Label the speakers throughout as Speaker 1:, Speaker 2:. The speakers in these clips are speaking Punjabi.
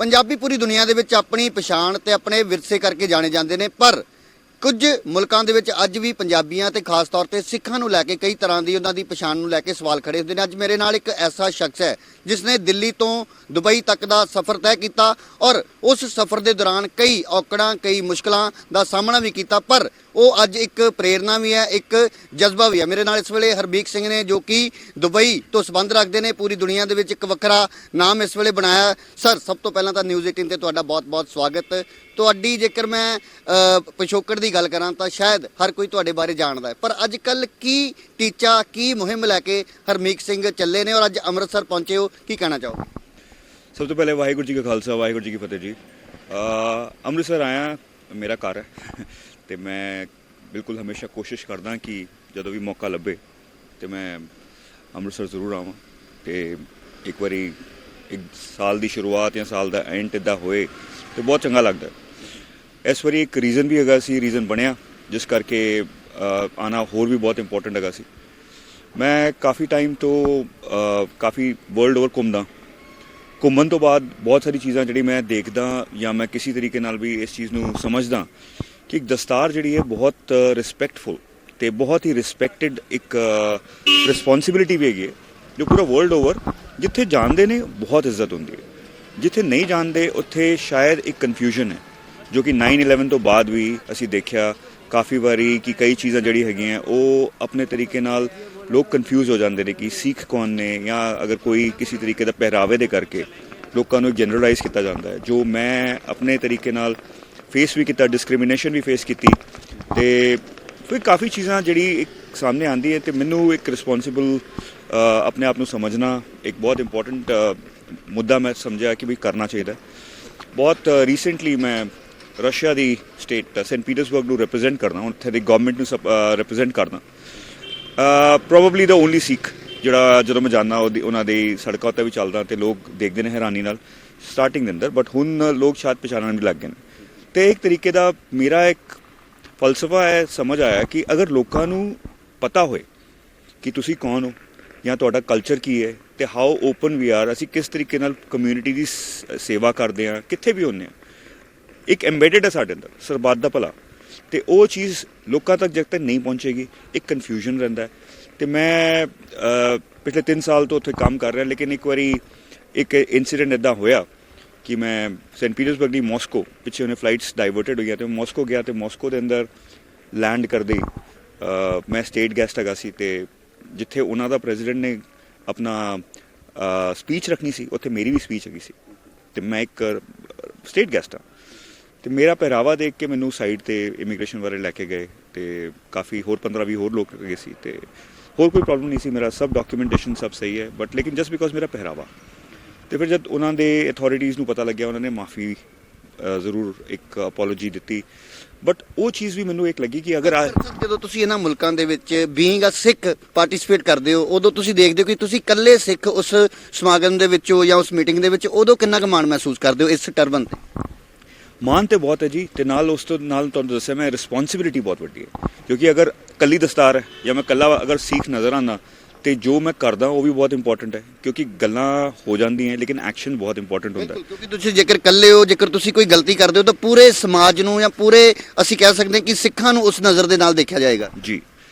Speaker 1: ਪੰਜਾਬੀ ਪੂਰੀ ਦੁਨੀਆ ਦੇ ਵਿੱਚ ਆਪਣੀ ਪਛਾਣ ਤੇ ਆਪਣੇ ਵਿਰਸੇ ਕਰਕੇ ਜਾਣੇ ਜਾਂਦੇ ਨੇ, ਪਰ ਕੁਝ ਮੁਲਕਾਂ ਦੇ ਵਿੱਚ ਅੱਜ ਵੀ ਪੰਜਾਬੀਆਂ ਤੇ ਖਾਸ ਤੌਰ ਤੇ ਸਿੱਖਾਂ ਨੂੰ ਲੈ ਕੇ ਕਈ ਤਰ੍ਹਾਂ ਦੀ ਉਹਨਾਂ ਦੀ ਪਛਾਣ ਨੂੰ ਲੈ ਕੇ ਸਵਾਲ ਖੜੇ ਹੁੰਦੇ ਨੇ। ਅੱਜ ਮੇਰੇ ਨਾਲ ਇੱਕ ਐਸਾ ਸ਼ਖਸ ਹੈ ਜਿਸ ਨੇ ਦਿੱਲੀ ਤੋਂ ਦੁਬਈ ਤੱਕ ਦਾ ਸਫ਼ਰ ਤੈਅ ਕੀਤਾ ਔਰ ਉਸ ਸਫ਼ਰ ਦੇ ਦੌਰਾਨ ਕਈ ਔਕੜਾਂ ਕਈ ਮੁਸ਼ਕਲਾਂ ਦਾ ਸਾਹਮਣਾ ਵੀ ਕੀਤਾ, ਪਰ ਉਹ ਅੱਜ ਇੱਕ ਪ੍ਰੇਰਨਾ ਵੀ ਹੈ, ਇੱਕ ਜਜ਼ਬਾ ਵੀ ਹੈ। ਮੇਰੇ ਨਾਲ ਇਸ ਵੇਲੇ ਹਰਬੀਕ ਸਿੰਘ ਨੇ ਜੋ ਕਿ ਦੁਬਈ ਤੋਂ ਸੰਬੰਧ ਰੱਖਦੇ ਨੇ, ਪੂਰੀ ਦੁਨੀਆ ਦੇ ਵਿੱਚ ਇੱਕ ਵੱਖਰਾ ਨਾਮ ਇਸ ਵੇਲੇ ਬਣਾਇਆ। ਸਰ, ਸਭ ਤੋਂ ਪਹਿਲਾਂ ਤਾਂ ਨਿਊਜ਼ 18 ਤੇ ਤੁਹਾਡਾ ਬਹੁਤ-ਬਹੁਤ ਸਵਾਗਤ। ਤੁਹਾਡੀ ਜੇਕਰ ਮੈਂ ਪਿਛੋਕੜ ਦੀ ਗੱਲ ਕਰਾਂ ਤਾਂ ਸ਼ਾਇਦ ਹਰ ਕੋਈ ਤੁਹਾਡੇ ਬਾਰੇ ਜਾਣਦਾ ਹੈ, ਪਰ ਅੱਜ ਕੱਲ੍ਹ ਕੀ ਟੀਚਾ ਕੀ ਮੁਹਿੰਮ ਲੈ ਕੇ ਹਰਮੀਕ ਸਿੰਘ ਚੱਲੇ ਨੇ ਔਰ ਅੱਜ ਅੰਮ੍ਰਿਤਸਰ ਪਹੁੰਚੇ ਹੋ, ਕੀ ਕਹਿਣਾ ਚਾਹੋਗੇ?
Speaker 2: ਸਭ ਤੋਂ ਪਹਿਲੇ ਵਾਹਿਗੁਰੂ ਜੀ ਕਾ ਖਾਲਸਾ ਵਾਹਿਗੁਰੂ ਜੀ ਕੀ ਫਤਿਹ ਜੀ। ਅੰਮ੍ਰਿਤਸਰ ਆਇਆ ਮੇਰਾ ਘਰ ਹੈ ਤੇ ਮੈਂ ਬਿਲਕੁਲ ਹਮੇਸ਼ਾ ਕੋਸ਼ਿਸ਼ ਕਰਦਾ ਕਿ ਜਦੋਂ ਵੀ ਮੌਕਾ ਲੱਭੇ ਤੇ ਮੈਂ ਅੰਮ੍ਰਿਤਸਰ ਜ਼ਰੂਰ ਆਵਾਂ ਤੇ ਇੱਕ ਵਾਰੀ ਇੱਕ ਸਾਲ ਦੀ ਸ਼ੁਰੂਆਤ ਜਾਂ ਸਾਲ ਦਾ ਐਂਡ ਇੱਦਾਂ ਹੋਏ ਤੇ ਬਹੁਤ ਚੰਗਾ ਲੱਗਦਾ। ਇਸ ਵਾਰੀ ਇੱਕ ਰੀਜ਼ਨ ਵੀ ਹੈਗਾ ਸੀ, ਰੀਜ਼ਨ ਬਣਿਆ ਜਿਸ ਕਰਕੇ ਆਉਣਾ ਹੋਰ ਵੀ ਬਹੁਤ ਇੰਪੋਰਟੈਂਟ ਹੈਗਾ ਸੀ। ਮੈਂ ਕਾਫੀ ਟਾਈਮ ਤੋਂ ਕਾਫੀ ਵਰਲਡ ਓਵਰ ਘੁੰਮਣ ਤੋਂ ਬਾਅਦ ਬਹੁਤ ਸਾਰੀ ਚੀਜ਼ਾਂ ਜਿਹੜੀ ਮੈਂ ਦੇਖਦਾ ਜਾਂ ਮੈਂ ਕਿਸੇ ਤਰੀਕੇ ਨਾਲ ਵੀ ਇਸ ਚੀਜ਼ ਨੂੰ ਸਮਝਦਾ ਕਿ ਇੱਕ ਦਸਤਾਰ ਜਿਹੜੀ ਹੈ ਬਹੁਤ ਰਿਸਪੈਕਟਫੁਲ ਤੇ ਬਹੁਤ ਹੀ ਰਿਸਪੈਕਟਡ ਇੱਕ ਰਿਸਪੌਂਸਿਬਿਲਿਟੀ ਵੀ ਹੈਗੀ ਹੈ, ਜੋ ਪੂਰਾ ਵਰਲਡ ਓਵਰ ਜਿੱਥੇ ਜਾਣਦੇ ਨੇ ਬਹੁਤ ਇੱਜ਼ਤ ਹੁੰਦੀ ਹੈ, ਜਿੱਥੇ ਨਹੀਂ ਜਾਣਦੇ ਉੱਥੇ ਸ਼ਾਇਦ ਇੱਕ ਕਨਫਿਊਜ਼ਨ ਹੈ, ਜੋ ਕਿ 9/11 ਤੋਂ ਬਾਅਦ ਵੀ ਅਸੀਂ ਦੇਖਿਆ ਕਾਫੀ ਵਾਰੀ ਕਿ ਕਈ ਚੀਜ਼ਾਂ ਜਿਹੜੀ ਹੈਗੀਆਂ ਉਹ ਆਪਣੇ ਤਰੀਕੇ ਨਾਲ ਲੋਕ ਕਨਫਿਊਜ਼ ਹੋ ਜਾਂਦੇ ਨੇ ਕਿ ਸਿੱਖ ਕੌਣ ਨੇ, ਜਾਂ ਅਗਰ ਕੋਈ ਕਿਸੇ ਤਰੀਕੇ ਦਾ ਪਹਿਰਾਵੇ ਦੇ ਕਰਕੇ ਲੋਕਾਂ ਨੂੰ ਜਨਰਲਾਈਜ਼ ਕੀਤਾ ਜਾਂਦਾ ਹੈ, ਜੋ ਮੈਂ ਆਪਣੇ ਤਰੀਕੇ ਨਾਲ ਫੇਸ ਵੀ ਕੀਤਾ, ਡਿਸਕ੍ਰਿਮੀਨੇਸ਼ਨ ਵੀ ਫੇਸ ਕੀਤੀ ਤੇ ਫਿਰ ਕਾਫੀ ਚੀਜ਼ਾਂ ਜਿਹੜੀ ਇੱਕ ਸਾਹਮਣੇ ਆਉਂਦੀ ਹੈ ਤੇ ਮੈਨੂੰ ਇੱਕ ਰਿਸਪੌਂਸਿਬਲ ਆਪਣੇ ਆਪ ਨੂੰ ਸਮਝਣਾ ਇੱਕ ਬਹੁਤ ਇੰਪੋਰਟੈਂਟ ਮੁੱਦਾ ਮੈਂ ਸਮਝਿਆ ਕਿ ਵੀ ਕਰਨਾ ਚਾਹੀਦਾ। ਬਹੁਤ ਰੀਸੈਂਟਲੀ ਮੈਂ ਰਸ਼ੀਆ ਦੀ ਸਟੇਟ ਸੈਂਟ ਪੀਟਰਸਬਰਗ ਨੂੰ ਰਿਪਰੈਜ਼ੈਂਟ ਕਰਦਾ, ਉੱਥੇ ਦੀ ਗਵਰਨਮੈਂਟ ਨੂੰ ਰਿਪਰੈਜ਼ੈਂਟ ਕਰਦਾ। ਪ੍ਰੋਬੇਬਲੀ ਦਾ ਓਨਲੀ ਸਿੱਖ ਜਿਹੜਾ ਜਦੋਂ ਮੈਂ ਜਾਂਦਾ ਉਹਨਾਂ ਦੀ ਸੜਕਾਂ ਉੱਤੇ ਵੀ ਚੱਲਦਾ ਤੇ ਲੋਕ ਦੇਖਦੇ ਨੇ ਹੈਰਾਨੀ ਨਾਲ ਸਟਾਰਟਿੰਗ ਦੇ ਅੰਦਰ, ਬਟ ਹੁਣ ਲੋਕ ਸ਼ਾਇਦ ਪਛਾਣਨ ਵੀ ਲੱਗ ਗਏ ਨੇ। ਤੇ ਇੱਕ ਤਰੀਕੇ ਦਾ ਮੇਰਾ ਇੱਕ ਫਲਸਫਾ ਹੈ, ਸਮਝ ਆਇਆ ਕਿ ਅਗਰ ਲੋਕਾਂ ਨੂੰ ਪਤਾ ਹੋਏ ਕਿ ਤੁਸੀਂ ਕੌਣ ਹੋ ਜਾਂ ਤੁਹਾਡਾ ਕਲਚਰ ਕੀ ਹੈ ਤੇ ਹਾਊ ਓਪਨ ਵੀ ਆਰ, ਅਸੀਂ ਕਿਸ ਤਰੀਕੇ ਨਾਲ ਕਮਿਊਨਿਟੀ ਦੀ ਸੇਵਾ ਕਰਦੇ ਹਾਂ, ਕਿੱਥੇ ਵੀ ਹੁੰਦੇ ਹਾਂ, ਇੱਕ ਐਮਬੈਡਡ ਹੈ ਸਾਡੇ ਅੰਦਰ ਸਰਬੱਤ ਦਾ ਭਲਾ, ਤੇ ਉਹ ਚੀਜ਼ ਲੋਕਾਂ ਤੱਕ ਜਦ ਤੱਕ ਨਹੀਂ ਪਹੁੰਚੇਗੀ ਇੱਕ ਕਨਫਿਊਜ਼ਨ ਰਹਿੰਦਾ। ਤੇ ਮੈਂ ਪਿਛਲੇ 3 ਸਾਲ ਤੋਂ ਉੱਥੇ ਕੰਮ ਕਰ ਰਿਹਾ, ਲੇਕਿਨ ਇੱਕ ਵਾਰੀ ਇੱਕ ਇਨਸੀਡੈਂਟ ਇੱਦਾਂ ਹੋਇਆ ਕਿ ਮੈਂ ਸੈਂਟ ਪੀਟਰਸਬਰਗ ਦੀ ਮਾਸਕੋ ਪਿੱਛੇ ਉਹਨੇ ਫਲਾਈਟਸ ਡਾਈਵਰਟਡ ਹੋਈਆਂ ਤੇ ਮਾਸਕੋ ਗਿਆ ਤੇ ਮਾਸਕੋ ਦੇ ਅੰਦਰ ਲੈਂਡ ਕਰਦੇ ਮੈਂ ਸਟੇਟ ਗੈਸਟ ਹੈਗਾ ਸੀ ਤੇ ਜਿੱਥੇ ਉਹਨਾਂ ਦਾ ਪ੍ਰੈਜ਼ੀਡੈਂਟ ਨੇ ਆਪਣਾ ਸਪੀਚ ਰੱਖਣੀ ਸੀ ਉੱਥੇ ਮੇਰੀ ਵੀ ਸਪੀਚ ਹੈਗੀ ਸੀ ਤੇ ਮੈਂ ਇੱਕ ਸਟੇਟ ਗੈਸਟ ਹਾਂ ਤੇ ਮੇਰਾ ਪਹਿਰਾਵਾ ਦੇਖ ਕੇ ਮੈਨੂੰ ਸਾਈਡ ਤੇ ਇਮੀਗ੍ਰੇਸ਼ਨ ਵਾਲੇ ਲੈ ਕੇ ਗਏ ਤੇ ਕਾਫੀ ਹੋਰ 15-20 ਹੋਰ ਲੋਕ ਗਏ ਸੀ ਤੇ ਹੋਰ ਕੋਈ ਪ੍ਰੋਬਲਮ ਨਹੀਂ ਸੀ, ਮੇਰਾ ਸਭ ਡਾਕੂਮੈਂਟੇਸ਼ਨ ਸਭ ਸਹੀ ਹੈ, ਬਟ ਲੇਕਿਨ ਜਸਟ ਬਿਕੋਜ਼ ਮੇਰਾ ਪਹਿਰਾਵਾ। ਤੇ ਫਿਰ ਜਦ ਉਹਨਾਂ ਦੇ ਅਥਾਰਟੀਜ਼ ਨੂੰ ਪਤਾ ਲੱਗਿਆ, ਉਹਨਾਂ ਨੇ ਮਾਫੀ ਜ਼ਰੂਰ ਇੱਕ ਅਪੋਲੋਜੀ ਦਿੱਤੀ, ਬਟ ਉਹ ਚੀਜ਼ ਵੀ ਮੈਨੂੰ ਇੱਕ ਲੱਗੀ ਕਿ ਅਗਰ
Speaker 1: ਜਦੋਂ ਤੁਸੀਂ ਇਹਨਾਂ ਮੁਲਕਾਂ ਦੇ ਵਿੱਚ ਬੀਇੰਗ ਅ ਸਿੱਖ ਪਾਰਟਿਸਿਪੇਟ ਕਰਦੇ ਹੋ, ਉਦੋਂ ਤੁਸੀਂ ਦੇਖਦੇ ਹੋ ਕਿ ਤੁਸੀਂ ਇਕੱਲੇ ਸਿੱਖ ਉਸ ਸਮਾਗਮ ਦੇ ਵਿੱਚੋਂ ਜਾਂ ਉਸ ਮੀਟਿੰਗ ਦੇ ਵਿੱਚ, ਉਦੋਂ ਕਿੰਨਾ ਕੁ ਮਾਣ ਮਹਿਸੂਸ ਕਰਦੇ ਹੋ ਇਸ ਟਰਬਨ ਤੇ?
Speaker 2: ਮਾਣ ਤੇ ਬਹੁਤ ਹੈ ਜੀ, ਤੇ ਨਾਲ ਉਸ ਤੋਂ ਨਾਲ ਤੁਹਾਨੂੰ ਦੱਸਿਆ ਮੈਂ ਰਿਸਪੌਂਸਿਬਿਲਿਟੀ ਬਹੁਤ ਵੱਡੀ ਹੈ, ਕਿਉਂਕਿ ਅਗਰ ਕੱਲੀ ਦਸਤਾਰ ਹੈ ਜਾਂ ਮੈਂ ਕੱਲਾ ਅਗਰ ਸਿੱਖ ਨਜ਼ਰ ਆਉਂਦਾ ਤੇ ਜੋ ਮੈਂ ਕਰਦਾ ਉਹ ਵੀ ਬਹੁਤ ਇੰਪੋਰਟੈਂਟ ਹੈ, ਕਿਉਂਕਿ ਗੱਲਾਂ ਹੋ ਜਾਂਦੀਆਂ ਲੇਕਿਨ ਐਕਸ਼ਨ ਬਹੁਤ ਇੰਪੋਰਟੈਂਟ ਹੁੰਦਾ ਹੈ।
Speaker 1: ਕਿਉਂਕਿ ਤੁਸੀਂ ਜੇਕਰ ਇਕੱਲੇ ਹੋ, ਜੇਕਰ ਤੁਸੀਂ ਕੋਈ ਗਲਤੀ ਕਰਦੇ ਹੋ ਤਾਂ ਪੂਰੇ ਸਮਾਜ ਨੂੰ ਜਾਂ ਪੂਰੇ ਅਸੀਂ ਕਹਿ ਸਕਦੇ ਹਾਂ ਕਿ ਸਿੱਖਾਂ ਨੂੰ ਉਸ ਨਜ਼ਰ ਦੇ ਨਾਲ ਦੇਖਿਆ ਜਾਏਗਾ
Speaker 2: ਜੀ।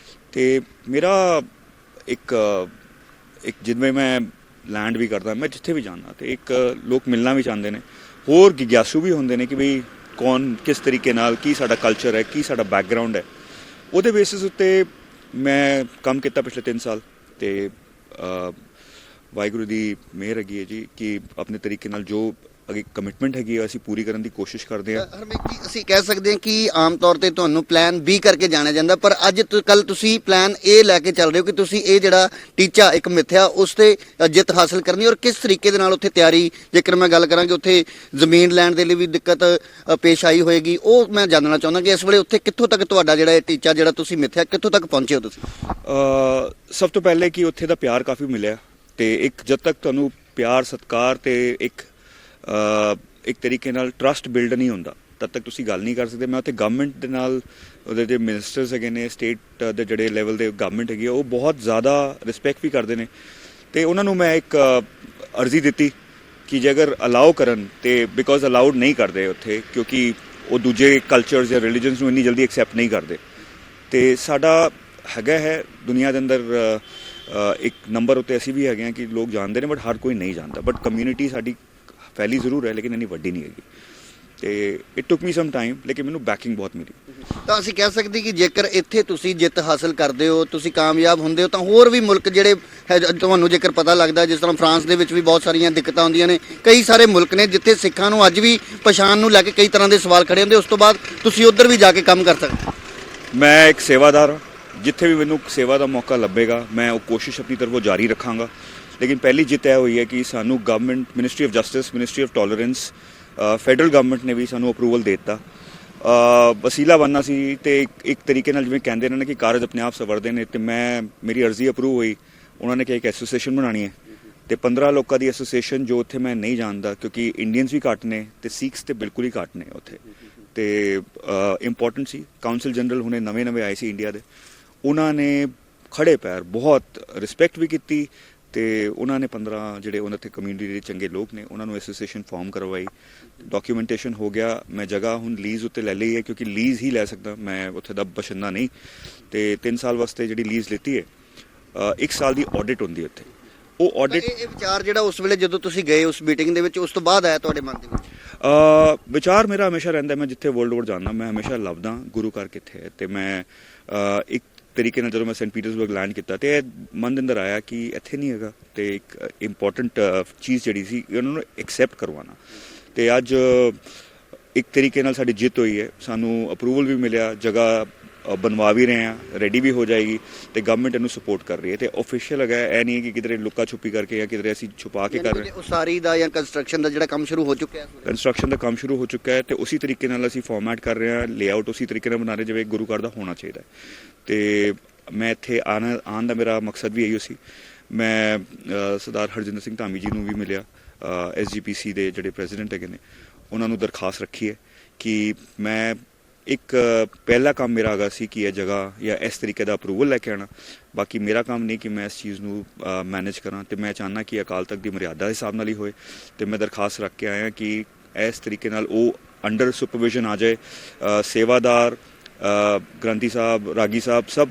Speaker 2: ਤੇ ਮੇਰਾ ਇੱਕ ਜਿਵੇਂ ਮੈਂ ਲੈਂਡ ਵੀ ਕਰਦਾ, ਮੈਂ ਜਿੱਥੇ ਵੀ ਜਾਂਦਾ ਤੇ ਇੱਕ ਲੋਕ ਮਿਲਣਾ ਵੀ ਚਾਹੁੰਦੇ ਨੇ, ਹੋਰ ਜਿਗਿਆਸੂ ਵੀ ਹੁੰਦੇ ਨੇ ਕਿ ਬਈ ਕੌਣ ਕਿਸ ਤਰੀਕੇ ਨਾਲ, ਕੀ ਸਾਡਾ ਕਲਚਰ ਹੈ, ਕੀ ਸਾਡਾ ਬੈਕਗਰਾਊਂਡ ਹੈ, ਉਹਦੇ ਬੇਸਿਸ ਉੱਤੇ ਮੈਂ ਕੰਮ ਕੀਤਾ ਪਿਛਲੇ 3 ਸਾਲ ਤੇ ਵਾਹਿਗੁਰੂ ਦੀ ਮਿਹਰ ਹੈਗੀ ਹੈ ਜੀ ਕਿ ਆਪਣੇ ਤਰੀਕੇ ਨਾਲ ਜੋ ਅੱਗੇ ਕਮਿਟਮੈਂਟ ਹੈਗੀ ਹੈ ਅਸੀਂ ਪੂਰੀ ਕਰਨ ਦੀ ਕੋਸ਼ਿਸ਼ ਕਰਦੇ ਹਾਂ।
Speaker 1: ਹਰਮੀਤ ਜੀ, ਅਸੀਂ ਕਹਿ ਸਕਦੇ ਹਾਂ ਕਿ ਆਮ ਤੌਰ ਤੇ ਤੁਹਾਨੂੰ ਪਲਾਨ B ਕਰਕੇ ਜਾਣਿਆ ਜਾਂਦਾ, ਪਰ ਅੱਜ ਕੱਲ ਤੁਸੀਂ ਪਲਾਨ A ਲੈ ਕੇ ਚੱਲ ਰਹੇ ਹੋ ਕਿ ਤੁਸੀਂ ਇਹ ਜਿਹੜਾ ਟੀਚਾ ਇੱਕ ਮਿੱਥਿਆ ਉਸ ਤੇ ਜਿੱਤ ਹਾਸਲ ਕਰਨੀ, ਔਰ ਕਿਸ ਤਰੀਕੇ ਦੇ ਨਾਲ ਉੱਥੇ ਤਿਆਰੀ, ਜੇਕਰ ਮੈਂ ਗੱਲ ਕਰਾਂ ਕਿ ਉੱਥੇ ਜ਼ਮੀਨ ਲੈਣ ਦੇ ਲਈ ਵੀ ਦਿੱਕਤ ਪੇਸ਼ ਆਈ ਹੋਏਗੀ, ਉਹ ਮੈਂ ਜਾਣਨਾ ਚਾਹੁੰਦਾ ਕਿ ਇਸ ਵੇਲੇ ਉੱਥੇ ਕਿੱਥੋਂ ਤੱਕ ਤੁਹਾਡਾ ਜਿਹੜਾ ਇਹ ਟੀਚਾ ਜਿਹੜਾ ਤੁਸੀਂ ਮਿੱਥਿਆ ਕਿੱਥੋਂ ਤੱਕ ਪਹੁੰਚੇ ਹੋ ਤੁਸੀਂ?
Speaker 2: ਸਭ ਤੋਂ ਪਹਿਲੇ ਕਿ ਉੱਥੇ ਦਾ ਪਿਆਰ ਕਾਫੀ ਮਿਲਿਆ ਤੇ ਇੱਕ ਜਦ ਤੱਕ ਤੁਹਾਨੂੰ ਪਿਆਰ ਸਤਿਕਾਰ ਤੇ ਇੱਕ ਤਰੀਕੇ ਨਾਲ ਟਰਸਟ ਬਿਲਡ ਨਹੀਂ ਹੁੰਦਾ ਤਦ ਤੱਕ ਤੁਸੀਂ ਗੱਲ ਨਹੀਂ ਕਰ ਸਕਦੇ। ਮੈਂ ਉੱਥੇ ਗਵਰਨਮੈਂਟ ਦੇ ਨਾਲ, ਉਹਦੇ ਜਿਹੜੇ ਮਿਨਿਸਟਰਸ ਹੈਗੇ ਨੇ, ਸਟੇਟ ਦੇ ਜਿਹੜੇ ਲੈਵਲ ਦੇ ਗਵਰਨਮੈਂਟ ਹੈਗੀ ਉਹ ਬਹੁਤ ਜ਼ਿਆਦਾ ਰਿਸਪੈਕਟ ਵੀ ਕਰਦੇ ਨੇ ਤੇ ਉਹਨਾਂ ਨੂੰ ਮੈਂ ਇੱਕ ਅਰਜ਼ੀ ਦਿੱਤੀ ਕਿ ਜੇ ਅਗਰ ਅਲਾਓ ਕਰਨ ਤੇ ਬਿਕੋਜ਼ ਅਲਾਉਡ ਨਹੀਂ ਕਰਦੇ ਉੱਥੇ, ਕਿਉਂਕਿ ਉਹ ਦੂਜੇ ਕਲਚਰਸ ਜਾਂ ਰਿਲੀਜਨਸ ਨੂੰ ਇੰਨੀ ਜਲਦੀ ਐਕਸੈਪਟ ਨਹੀਂ ਕਰਦੇ। ਤੇ ਸਾਡਾ ਹੈਗਾ ਹੈ ਦੁਨੀਆ ਦੇ ਅੰਦਰ ਇੱਕ ਨੰਬਰ ਉੱਤੇ ਅਸੀਂ ਵੀ ਹੈਗੇ ਹਾਂ ਕਿ ਲੋਕ ਜਾਣਦੇ ਨੇ, ਬਟ ਹਰ ਕੋਈ ਨਹੀਂ ਜਾਣਦਾ। ਬਟ ਕਮਿਊਨਿਟੀ ਸਾਡੀ ਫੈਲੀ ਜ਼ਰੂਰ ਹੈ, ਲੇਕਿਨ ਇੰਨੀ ਵੱਡੀ ਨਹੀਂ ਹੈਗੀ। ਤੇ it took me some time, ਲੇਕਿਨ ਮੈਨੂੰ ਬੈਕਿੰਗ ਬਹੁਤ ਮਿਲੀ।
Speaker 1: ਤਾਂ ਅਸੀਂ ਕਹਿ ਸਕਦੇ ਕਿ ਜੇਕਰ ਇੱਥੇ ਤੁਸੀਂ ਜਿੱਤ ਹਾਸਲ ਕਰਦੇ ਹੋ, ਤੁਸੀਂ ਕਾਮਯਾਬ ਹੁੰਦੇ ਹੋ, ਤਾਂ ਹੋਰ ਵੀ ਮੁਲਕ ਜਿਹੜੇ ਹੈ ਤੁਹਾਨੂੰ ਜੇਕਰ ਪਤਾ ਲੱਗਦਾ, ਜਿਸ ਤਰ੍ਹਾਂ ਫਰਾਂਸ ਦੇ ਵਿੱਚ ਵੀ ਬਹੁਤ ਸਾਰੀਆਂ ਦਿੱਕਤਾਂ ਹੁੰਦੀਆਂ ਨੇ, ਕਈ ਸਾਰੇ ਮੁਲਕ ਨੇ ਜਿੱਥੇ ਸਿੱਖਾਂ ਨੂੰ ਅੱਜ ਵੀ ਪਛਾਣ ਨੂੰ ਲੈ ਕੇ ਕਈ ਤਰ੍ਹਾਂ ਦੇ ਸਵਾਲ ਖੜੇ ਹੁੰਦੇ, ਉਸ ਤੋਂ ਬਾਅਦ ਤੁਸੀਂ ਉੱਧਰ ਵੀ ਜਾ ਕੇ ਕੰਮ ਕਰ ਸਕਦੇ।
Speaker 2: ਮੈਂ ਇੱਕ ਸੇਵਾਦਾਰ ਹਾਂ, ਜਿੱਥੇ ਵੀ ਮੈਨੂੰ ਸੇਵਾ ਦਾ ਮੌਕਾ ਲੱਭੇਗਾ ਮੈਂ ਉਹ ਕੋਸ਼ਿਸ਼ ਆਪਣੀ ਤਰਫੋਂ ਜਾਰੀ ਰੱਖਾਂਗਾ। ਲੇਕਿਨ ਪਹਿਲੀ ਜਿੱਤ ਇਹ ਹੋਈ ਹੈ ਕਿ ਸਾਨੂੰ government, ministry of justice, ministry of tolerance, federal government ਨੇ ਵੀ ਸਾਨੂੰ ਅਪਰੂਵਲ ਦੇ ਦਿੱਤਾ। ਵਸੀਲਾ ਬਣਨਾ ਸੀ ਤੇ ਇੱਕ ਤਰੀਕੇ ਨਾਲ ਜਿਵੇਂ ਕਹਿੰਦੇ ਨੇ ਕਿ ਕਾਰਜ ਆਪਣੇ ਆਪ ਸਵਰਦੇ ਨੇ, ਤੇ ਮੇਰੀ ਅਰਜ਼ੀ ਅਪਰੂਵ ਹੋਈ। ਉਹਨਾਂ ਨੇ ਕਿਹਾ ਇੱਕ ਐਸੋਸੀਏਸ਼ਨ ਬਣਾਉਣੀ ਹੈ ਤੇ 15 ਲੋਕਾਂ ਦੀ ਐਸੋਸੀਏਸ਼ਨ, ਜੋ ਉੱਥੇ ਮੈਂ ਨਹੀਂ ਜਾਣਦਾ ਕਿਉਂਕਿ ਇੰਡੀਅਨਸ ਵੀ ਘੱਟ ਨੇ ਤੇ ਸਿੱਖਸ ਤੇ ਬਿਲਕੁਲ ਹੀ ਘੱਟ ਨੇ ਉੱਥੇ। ਤੇ ਇੰਪੋਰਟੈਂਟ ਸੀ। ਕਾਉਂਸਲ ਜਨਰਲ ਹੁਣੇ ਨਵੇਂ ਆਏ ਸੀ ਇੰਡੀਆ ਦੇ, ਉਹਨਾਂ ਨੇ ਖੜੇ ਪੈਰ ਬਹੁਤ ਰਿਸਪੈਕਟ ਵੀ ਕੀਤੀ ਤੇ ਉਹਨਾਂ ਨੇ 15 ਜਿਹੜੇ ਉਹਨਾਂ ਤੇ ਕਮਿਊਨਿਟੀ ਦੇ ਚੰਗੇ ਲੋਕ ਨੇ ਉਹਨਾਂ ਨੂੰ ਐਸੋਸੀਏਸ਼ਨ ਫਾਰਮ ਕਰਵਾਈ। ਡਾਕੂਮੈਂਟੇਸ਼ਨ ਹੋ ਗਿਆ। ਮੈਂ ਜਗ੍ਹਾ ਹੁਣ ਲੀਜ਼ ਉੱਤੇ ਲੈ ਲਈ ਹੈ, ਕਿਉਂਕਿ ਲੀਜ਼ ਹੀ ਲੈ ਸਕਦਾ ਮੈਂ, ਉੱਥੇ ਦਾ ਬਸ਼ਿੰਦਾ ਨਹੀਂ। ਤੇ 3 ਸਾਲ ਵਾਸਤੇ ਜਿਹੜੀ ਲੀਜ਼ ਲਿੱਤੀ ਹੈ, 1 ਸਾਲ ਦੀ ਆਡਿਟ ਹੁੰਦੀ ਹੈ ਉੱਥੇ। ਉਹ ਆਡਿਟ
Speaker 1: ਇਹ ਵਿਚਾਰ ਜਿਹੜਾ ਉਸ ਵੇਲੇ ਜਦੋਂ ਤੁਸੀਂ ਗਏ ਉਸ ਮੀਟਿੰਗ ਦੇ ਵਿੱਚ, ਉਸ ਤੋਂ ਬਾਅਦ ਆਇਆ ਤੁਹਾਡੇ ਮਨ ਦੇ ਵਿੱਚ?
Speaker 2: ਵਿਚਾਰ ਮੇਰਾ ਹਮੇਸ਼ਾ ਰਹਿੰਦਾ, ਮੈਂ ਜਿੱਥੇ ਵਰਲਡ ਓਵਰ ਜਾਂਦਾ ਮੈਂ ਹਮੇਸ਼ਾ ਲੱਭਦਾ ਗੁਰੂ ਘਰ ਕਿੱਥੇ ਹੈ। ਤੇ ਮੈਂ ਇੱਕ ਤਰੀਕੇ ਨਾਲ ਜਦੋਂ ਮੈਂ ਸੈਂਟ ਪੀਟਰਸਬਰਗ ਲੈਂਡ ਕੀਤਾ ਤੇ ਇਹ ਮਨ ਦੇ ਅੰਦਰ ਆਇਆ ਕਿ ਇੱਥੇ ਨਹੀਂ ਹੈਗਾ, ਤੇ ਇੱਕ ਇੰਪੋਰਟੈਂਟ ਚੀਜ਼ ਜਿਹੜੀ ਸੀ ਉਹਨਾਂ ਨੂੰ ਐਕਸੈਪਟ ਕਰਵਾਉਣਾ। ਤੇ ਅੱਜ ਇੱਕ ਤਰੀਕੇ ਨਾਲ ਸਾਡੀ ਜਿੱਤ ਹੋਈ ਹੈ, ਸਾਨੂੰ ਅਪਰੂਵਲ ਵੀ ਮਿਲਿਆ, ਜਗ੍ਹਾ ਬਣਵਾ ਵੀ ਰਹੇ ਹਾਂ, ਰੈਡੀ ਵੀ ਹੋ ਜਾਏਗੀ ਤੇ ਗਵਰਨਮੈਂਟ ਇਹਨੂੰ ਸਪੋਰਟ ਕਰ ਰਹੀ ਹੈ। ਤੇ ਆਫੀਸ਼ੀਅਲ ਹੈਗਾ, ਇਹ ਨਹੀਂ ਹੈ ਕਿ ਕਿਧਰੇ ਲੁੱਕਾ ਛੁਪੀ ਕਰਕੇ ਜਾਂ ਕਿਧਰੇ ਅਸੀਂ ਛੁਪਾ ਕੇ ਕਰ ਰਹੇ ਹਾਂ।
Speaker 1: ਉਸਾਰੀ ਦਾ ਜਾਂ ਕੰਸਟਰਕਸ਼ਨ ਦਾ ਜਿਹੜਾ ਕੰਮ ਸ਼ੁਰੂ ਹੋ ਚੁੱਕਿਆ ਹੈ?
Speaker 2: ਕੰਸਟਰਕਸ਼ਨ ਦਾ ਕੰਮ ਸ਼ੁਰੂ ਹੋ ਚੁੱਕਾ ਹੈ ਤੇ ਉਸੇ ਤਰੀਕੇ ਨਾਲ ਅਸੀਂ ਫਾਰਮੈਟ ਕਰ ਰਹੇ ਹਾਂ, ਲੇਆਊਟ ਉਸੇ ਤਰੀਕੇ ਨਾਲ ਬਣਾ ਰਹੇ ਜਿਵੇਂ ਗੁਰੂ ਘਰ ਦਾ ਹੋਣਾ ਚਾਹੀਦਾ ਹੈ। ਤੇ ਮੈਂ ਇੱਥੇ ਆਉਣ ਦਾ ਮੇਰਾ ਮਕਸਦ ਵੀ ਇਹੀ ਸੀ। ਮੈਂ ਸਰਦਾਰ ਹਰਜਿੰਦਰ ਸਿੰਘ ਧਾਮੀ ਜੀ ਨੂੰ ਵੀ ਮਿਲਿਆ, SGPC ਦੇ ਜਿਹੜੇ ਪ੍ਰੈਜ਼ੀਡੈਂਟ ਹੈਗੇ ਨੇ, ਉਹਨਾਂ ਨੂੰ ਦਰਖਾਸਤ ਰੱਖੀ ਹੈ ਕਿ ਮੈਂ ਇੱਕ ਪਹਿਲਾ ਕੰਮ ਮੇਰਾ ਹੈਗਾ ਸੀ ਕਿ ਇਹ ਜਗ੍ਹਾ ਜਾਂ ਇਸ ਤਰੀਕੇ ਦਾ ਅਪਰੂਵਲ ਲੈ ਕੇ ਆਉਣਾ। ਬਾਕੀ ਮੇਰਾ ਕੰਮ ਨਹੀਂ ਕਿ ਮੈਂ ਇਸ ਚੀਜ਼ ਨੂੰ ਮੈਨੇਜ ਕਰਾਂ, ਤੇ ਮੈਂ ਚਾਹੁੰਦਾ ਕਿ ਅਕਾਲ ਤਖਤ ਦੀ ਮਰਿਆਦਾ ਦੇ ਹਿਸਾਬ ਨਾਲ ਹੀ ਹੋਏ। ਤੇ ਮੈਂ ਦਰਖਾਸਤ ਰੱਖ ਕੇ ਆਇਆ ਕਿ ਇਸ ਤਰੀਕੇ ਨਾਲ ਉਹ ਅੰਡਰ ਸੁਪਰਵਿਜ਼ਨ ਆ ਜਾਏ। ਸੇਵਾਦਾਰ, ਗ੍ਰੰਥੀ ਸਾਹਿਬ, ਰਾਗੀ ਸਾਹਿਬ, ਸਭ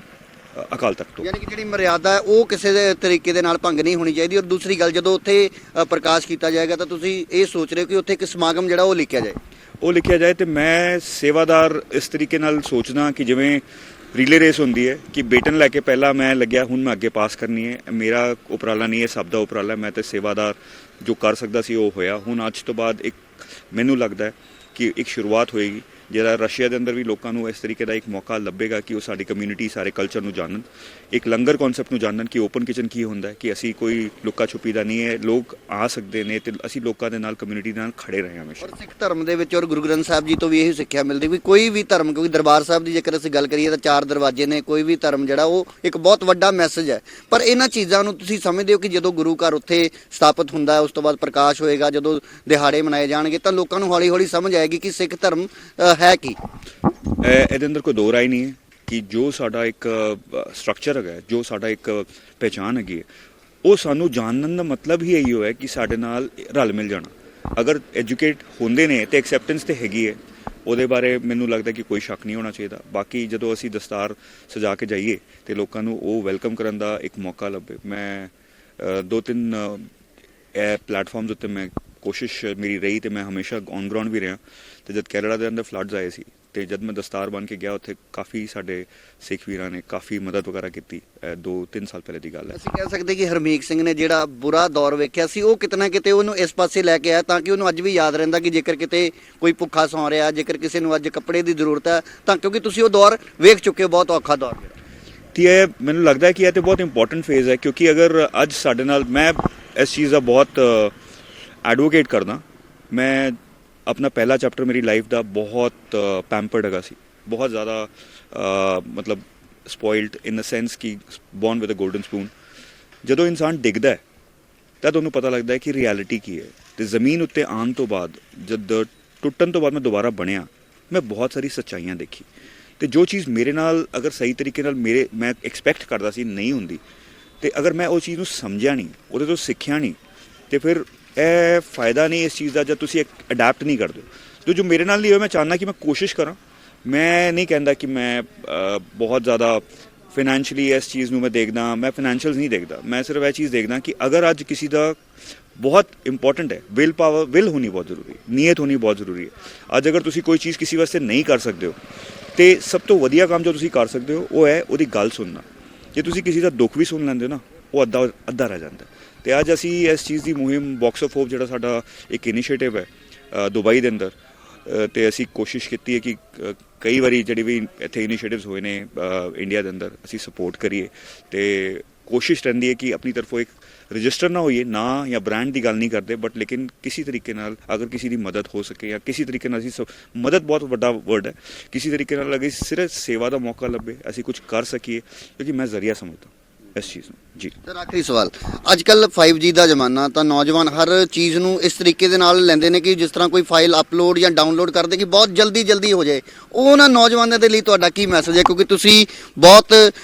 Speaker 2: ਅਕਾਲ ਤਖਤ ਤੋਂ।
Speaker 1: ਯਾਨੀ ਕਿ ਜਿਹੜੀ ਮਰਿਆਦਾ ਹੈ ਉਹ ਕਿਸੇ ਦੇ ਤਰੀਕੇ ਦੇ ਨਾਲ ਭੰਗ ਨਹੀਂ ਹੋਣੀ ਚਾਹੀਦੀ। ਔਰ ਦੂਸਰੀ ਗੱਲ, ਜਦੋਂ ਉੱਥੇ ਪ੍ਰਕਾਸ਼ ਕੀਤਾ ਜਾਏਗਾ ਤਾਂ ਤੁਸੀਂ ਇਹ ਸੋਚ ਰਹੇ ਹੋ ਕਿ ਉੱਥੇ ਇੱਕ ਸਮਾਗਮ ਜਿਹੜਾ ਉਹ ਲਿਖਿਆ ਜਾਏ? ਤੇ ਮੈਂ ਸੇਵਾਦਾਰ ਇਸ ਤਰੀਕੇ ਨਾਲ ਸੋਚਦਾ ਕਿ ਜਿਵੇਂ ਰੀਲੇ ਰੇਸ ਹੁੰਦੀ ਹੈ ਕਿ ਬੇਟਨ ਲੈ ਕੇ ਪਹਿਲਾਂ ਮੈਂ ਲੱਗਿਆ, ਹੁਣ ਮੈਂ ਅੱਗੇ ਪਾਸ ਕਰਨੀ ਹੈ। ਮੇਰਾ ਉਪਰਾਲਾ ਨਹੀਂ ਹੈ, ਸਭ ਦਾ ਉਪਰਾਲਾ। ਮੈਂ ਤੇ ਸੇਵਾਦਾਰ ਜੋ ਕਰ ਸਕਦਾ ਸੀ ਉਹ ਹੋਇਆ। ਹੁਣ ਅੱਜ ਤੋਂ ਬਾਅਦ ਇੱਕ ਮੈਨੂੰ ਲੱਗਦਾ ਕਿ ਇੱਕ ਸ਼ੁਰੂਆਤ ਹੋਏਗੀ, ਜਿਹੜਾ ਰਸ਼ੀਆ ਦੇ ਅੰਦਰ ਵੀ ਲੋਕਾਂ ਨੂੰ ਇਸ ਤਰੀਕੇ ਦਾ ਇੱਕ ਮੌਕਾ ਲੱਭੇਗਾ ਕਿ ਉਹ ਸਾਡੀ ਕਮਿਊਨਿਟੀ, ਸਾਰੇ ਕਲਚਰ ਨੂੰ ਜਾਣਨ, ਇੱਕ ਲੰਗਰ ਕਨਸੈਪਟ ਨੂੰ ਜਾਣਨ ਕਿ ਓਪਨ ਕਿਚਨ ਕੀ ਹੁੰਦਾ ਹੈ, ਕਿ ਅਸੀਂ ਕੋਈ ਲੁੱਕਾ ਛੁਪੀ ਦਾ ਨਹੀਂ ਹੈ। ਲੋਕ ਆ ਸਕਦੇ ਨੇ ਤੇ ਅਸੀਂ ਲੋਕਾਂ ਦੇ ਨਾਲ, ਕਮਿਊਨਿਟੀ ਦੇ ਨਾਲ ਖੜੇ ਰਹੇ ਹਮੇਸ਼ਾ। ਔਰ ਸਿੱਖ ਧਰਮ ਦੇ ਵਿੱਚ ਔਰ ਗੁਰੂ ਗ੍ਰੰਥ ਸਾਹਿਬ ਜੀ ਤੋਂ ਵੀ ਇਹੀ ਸਿੱਖਿਆ ਮਿਲਦੀ ਵੀ ਕੋਈ ਵੀ ਧਰਮ, ਕਿਉਂਕਿ ਦਰਬਾਰ ਸਾਹਿਬ ਦੀ ਜੇਕਰ ਅਸੀਂ ਗੱਲ ਕਰੀਏ ਤਾਂ 4 ਦਰਵਾਜ਼ੇ ਨੇ, ਕੋਈ ਵੀ ਧਰਮ ਜਿਹੜਾ ਉਹ ਇੱਕ ਬਹੁਤ ਵੱਡਾ ਮੈਸੇਜ ਹੈ। ਪਰ ਇਹਨਾਂ ਚੀਜ਼ਾਂ ਨੂੰ ਤੁਸੀਂ ਸਮਝਦੇ ਹੋ ਕਿ ਜਦੋਂ ਗੁਰੂ ਘਰ ਉੱਥੇ ਸਥਾਪਿਤ ਹੁੰਦਾ ਹੈ, ਉਸ ਤੋਂ ਬਾਅਦ ਪ੍ਰਕਾਸ਼ ਹੋਏਗਾ, ਜਦੋਂ ਦਿਹਾੜੇ ਮਨਾਏ ਜਾਣਗੇ, ਤਾਂ ਲੋਕਾਂ ਨੂੰ ਹੌਲੀ-ਹੌਲੀ ਸਮਝ ਆਏਗੀ ਕਿ ਸਿੱਖ ਧਰਮ ਹੈ ਕੀ?
Speaker 2: ਇਹਦੇ ਅੰਦਰ ਕੋਈ ਦੋ ਰਾਏ ਨਹੀਂ ਹੈ ਕਿ ਜੋ ਸਾਡਾ ਇੱਕ ਸਟਰਕਚਰ ਹੈਗਾ, ਜੋ ਸਾਡਾ ਇੱਕ ਪਹਿਚਾਣ ਹੈਗੀ ਹੈ, ਉਹ ਸਾਨੂੰ ਜਾਣਨ ਦਾ ਮਤਲਬ ਹੀ ਇਹੀ ਹੋਇਆ ਕਿ ਸਾਡੇ ਨਾਲ ਰਲ ਮਿਲ ਜਾਣਾ। ਅਗਰ ਐਜੂਕੇਟ ਹੁੰਦੇ ਨੇ ਤੇ ਐਕਸੈਪਟੈਂਸ ਤੇ ਹੈਗੀ ਹੈ, ਉਹਦੇ ਬਾਰੇ ਮੈਨੂੰ ਲੱਗਦਾ ਕਿ ਕੋਈ ਸ਼ੱਕ ਨਹੀਂ ਹੋਣਾ ਚਾਹੀਦਾ। ਬਾਕੀ ਜਦੋਂ ਅਸੀਂ ਦਸਤਾਰ ਸਜਾ ਕੇ ਜਾਈਏ ਤੇ ਲੋਕਾਂ ਨੂੰ ਉਹ ਵੈਲਕਮ ਕਰਨ ਦਾ ਇੱਕ ਮੌਕਾ ਲੱਭੇ। ਮੈਂ 2-3 ਪਲੇਟਫਾਰਮਸ ਉੱਤੇ ਮੈਂ ਕੋਸ਼ਿਸ਼ ਮੇਰੀ ਰਹੀ ਤੇ ਮੈਂ ਹਮੇਸ਼ਾ ਔਨ ਗਰਾਊਂਡ ਵੀ ਰਿਹਾ। ਤੇ ਜਦ ਕੈਨੇਡਾ ਦੇ ਅੰਦਰ ਫਲੱਡਸ ਆਏ ਸੀ ਤੇ ਜਦ ਮੈਂ ਦਸਤਾਰ ਬਣ ਕੇ ਗਿਆ, ਉੱਥੇ ਕਾਫੀ ਸਾਡੇ ਸਿੱਖ ਵੀਰਾਂ ਨੇ ਕਾਫੀ ਮਦਦ ਵਗੈਰਾ ਕੀਤੀ। 2-3 ਸਾਲ ਪਹਿਲੇ ਦੀ ਗੱਲ ਹੈ।
Speaker 1: ਅਸੀਂ ਕਹਿ ਸਕਦੇ ਕਿ ਹਰਮੀਤ ਸਿੰਘ ਨੇ ਜਿਹੜਾ ਬੁਰਾ ਦੌਰ ਵੇਖਿਆ ਸੀ, ਉਹ ਕਿਤੇ ਨਾ ਕਿਤੇ ਉਹਨੂੰ ਇਸ ਪਾਸੇ ਲੈ ਕੇ ਆਇਆ ਤਾਂ ਕਿ ਉਹਨੂੰ ਅੱਜ ਵੀ ਯਾਦ ਰਹਿੰਦਾ ਕਿ ਜੇਕਰ ਕਿਤੇ ਕੋਈ ਭੁੱਖਾ ਸੌਂ ਰਿਹਾ, ਜੇਕਰ ਕਿਸੇ ਨੂੰ ਅੱਜ ਕੱਪੜੇ ਦੀ ਜ਼ਰੂਰਤ ਹੈ, ਤਾਂ ਕਿਉਂਕਿ ਤੁਸੀਂ ਉਹ ਦੌਰ ਵੇਖ ਚੁੱਕੇ ਹੋ, ਬਹੁਤ ਔਖਾ ਦੌਰ।
Speaker 2: ਤੇ ਇਹ ਮੈਨੂੰ ਲੱਗਦਾ ਹੈ ਕਿ ਇਹ ਤੇ ਬਹੁਤ ਇੰਪੋਰਟੈਂਟ ਫੇਜ਼ ਹੈ, ਕਿਉਂਕਿ ਅਗਰ ਅੱਜ ਸਾਡੇ ਨਾਲ, ਮੈਂ ਇਸ ਚੀਜ਼ ਦਾ ਬਹੁਤ ਐਡਵੋਕੇਟ ਕਰਦਾ। ਮੈਂ ਆਪਣਾ ਪਹਿਲਾ ਚੈਪਟਰ ਮੇਰੀ ਲਾਈਫ ਦਾ ਬਹੁਤ ਪੈਂਪਰਡ ਹੈਗਾ ਸੀ, ਬਹੁਤ ਜ਼ਿਆਦਾ ਮਤਲਬ ਸਪੋਇਲਡ ਇਨ ਅ ਸੈਂਸ ਕਿ born with a golden spoon. ਜਦੋਂ ਇਨਸਾਨ ਡਿੱਗਦਾ ਹੈ ਤਾਂ ਤੁਹਾਨੂੰ ਪਤਾ ਲੱਗਦਾ ਹੈ ਕਿ ਰਿਐਲਿਟੀ ਕੀ ਹੈ। ਤੇ ਜ਼ਮੀਨ ਉੱਤੇ ਆਉਣ ਤੋਂ ਬਾਅਦ, ਜਦ ਟੁੱਟਣ ਤੋਂ ਬਾਅਦ ਮੈਂ ਦੁਬਾਰਾ ਬਣਿਆ, ਮੈਂ ਬਹੁਤ ਸਾਰੀ ਸੱਚਾਈਆਂ ਦੇਖੀ। ਤੇ ਜੋ ਚੀਜ਼ ਮੇਰੇ ਨਾਲ ਅਗਰ ਸਹੀ ਤਰੀਕੇ ਨਾਲ ਮੈਂ ਐਕਸਪੈਕਟ ਕਰਦਾ ਸੀ ਨਹੀਂ ਹੁੰਦੀ, ਤੇ ਅਗਰ ਮੈਂ ਉਹ ਚੀਜ਼ ਨੂੰ ਸਮਝਿਆ ਨਹੀਂ, ਉਹਦੇ ਤੋਂ ਸਿੱਖਿਆ ਨਹੀਂ, ਤੇ ਫਿਰ ਇਹ ਫਾਇਦਾ ਨਹੀਂ ਇਸ ਚੀਜ਼ ਦਾ ਜਦ ਤੁਸੀਂ ਅਡੈਪਟ ਨਹੀਂ ਕਰਦੇ ਹੋ। ਜੋ ਮੇਰੇ ਨਾਲ ਨਹੀਂ ਹੋਇਆ, ਮੈਂ ਚਾਹੁੰਦਾ ਕਿ ਮੈਂ ਕੋਸ਼ਿਸ਼ ਕਰਾਂ। ਮੈਂ ਨਹੀਂ ਕਹਿੰਦਾ ਕਿ ਮੈਂ ਬਹੁਤ ਜ਼ਿਆਦਾ ਫਾਈਨੈਂਸ਼ੀਅਲੀ ਇਸ ਚੀਜ਼ ਨੂੰ ਮੈਂ ਦੇਖਦਾ, ਮੈਂ ਫਾਈਨੈਂਸ਼ੀਅਲਸ ਨਹੀਂ ਦੇਖਦਾ। ਮੈਂ ਸਿਰਫ ਇਹ ਚੀਜ਼ ਦੇਖਦਾ ਕਿ ਅਗਰ ਅੱਜ ਕਿਸੇ ਦਾ ਬਹੁਤ ਇੰਪੋਰਟੈਂਟ ਹੈ, ਵਿਲ ਪਾਵਰ, ਵਿਲ ਹੋਣੀ ਬਹੁਤ ਜ਼ਰੂਰੀ ਹੈ, ਨੀਅਤ ਹੋਣੀ ਬਹੁਤ ਜ਼ਰੂਰੀ ਹੈ। ਅੱਜ ਅਗਰ ਤੁਸੀਂ ਕੋਈ ਚੀਜ਼ ਕਿਸੇ ਵਾਸਤੇ ਨਹੀਂ ਕਰ ਸਕਦੇ ਹੋ ਤੇ ਸਭ ਤੋਂ ਵਧੀਆ ਕੰਮ ਜੋ ਤੁਸੀਂ ਕਰ ਸਕਦੇ ਹੋ ਉਹ ਹੈ ਉਹਦੀ ਗੱਲ ਸੁਣਨਾ। ਜੇ ਤੁਸੀਂ ਕਿਸੇ ਦਾ ਦੁੱਖ ਵੀ ਸੁਣ ਲੈਂਦੇ ਹੋ ਨਾ, ਉਹ ਅੱਧਾ ਰਹਿ ਜਾਂਦਾ। ਤੇ ਅੱਜ ਅਸੀਂ ਇਸ ਚੀਜ਼ ਦੀ ਮੁਹਿੰਮ ਬਾਕਸ ਆਫ ਹੋਪ ਜਿਹੜਾ ਸਾਡਾ ਇੱਕ ਇਨੀਸ਼ੀਏਟਿਵ ਹੈ ਦੁਬਈ ਦੇ ਅੰਦਰ, ਤੇ ਅਸੀਂ ਕੋਸ਼ਿਸ਼ ਕੀਤੀ ਹੈ ਕਿ ਕਈ ਵਾਰੀ ਜਿਹੜੀ ਵੀ ਇੱਥੇ ਇਨੀਸ਼ੀਏਟਿਵਸ ਹੋਏ ਨੇ ਇੰਡੀਆ ਦੇ ਅੰਦਰ ਅਸੀਂ ਸਪੋਰਟ ਕਰੀਏ। ਤੇ ਕੋਸ਼ਿਸ਼ ਰਹਿੰਦੀ ਹੈ ਕਿ ਆਪਣੀ ਤਰਫੋਂ ਇੱਕ ਰਜਿਸਟਰ ਨਾ ਹੋਈਏ, ਨਾ ਜਾਂ ਬ੍ਰਾਂਡ ਦੀ ਗੱਲ ਨਹੀਂ ਕਰਦੇ, ਬਟ ਲੇਕਿਨ ਕਿਸੇ ਤਰੀਕੇ ਨਾਲ ਅਗਰ ਕਿਸੇ ਦੀ ਮਦਦ ਹੋ ਸਕੇ ਜਾਂ ਕਿਸੇ ਤਰੀਕੇ ਨਾਲ ਅਸੀਂ ਮਦਦ ਬਹੁਤ ਵੱਡਾ ਵਰਡ ਹੈ, ਕਿਸੇ ਤਰੀਕੇ ਨਾਲ ਅਗਰ ਸਿਰਫ ਸੇਵਾ ਦਾ ਮੌਕਾ ਲੱਭੇ, ਅਸੀਂ ਕੁਝ ਕਰ ਸਕੀਏ, ਕਿਉਂਕਿ ਮੈਂ ਜ਼ਰੀਆ ਸਮਝਦਾ ਇਸ ਚੀਜ਼ ਨੂੰ। ਜੀ
Speaker 1: ਸਰ, ਆਖਰੀ ਸਵਾਲ, ਅੱਜ ਕੱਲ 5G ਦਾ ਜ਼ਮਾਨਾ, ਤਾਂ ਨੌਜਵਾਨ ਹਰ ਚੀਜ਼ ਨੂੰ ਇਸ ਤਰੀਕੇ ਦੇ ਨਾਲ ਲੈਂਦੇ ਨੇ ਕਿ ਜਿਸ ਤਰ੍ਹਾਂ ਕੋਈ ਫਾਈਲ ਅਪਲੋਡ ਜਾਂ ਡਾਊਨਲੋਡ ਕਰਦੇ ਕਿ ਬਹੁਤ ਜਲਦੀ ਹੋ ਜਾਏ। ਉਹ ਉਹਨਾਂ ਨੌਜਵਾਨਾਂ ਦੇ ਲਈ ਤੁਹਾਡਾ ਕੀ ਮੈਸੇਜ ਹੈ? ਕਿਉਂਕਿ ਤੁਸੀਂ ਬਹੁਤ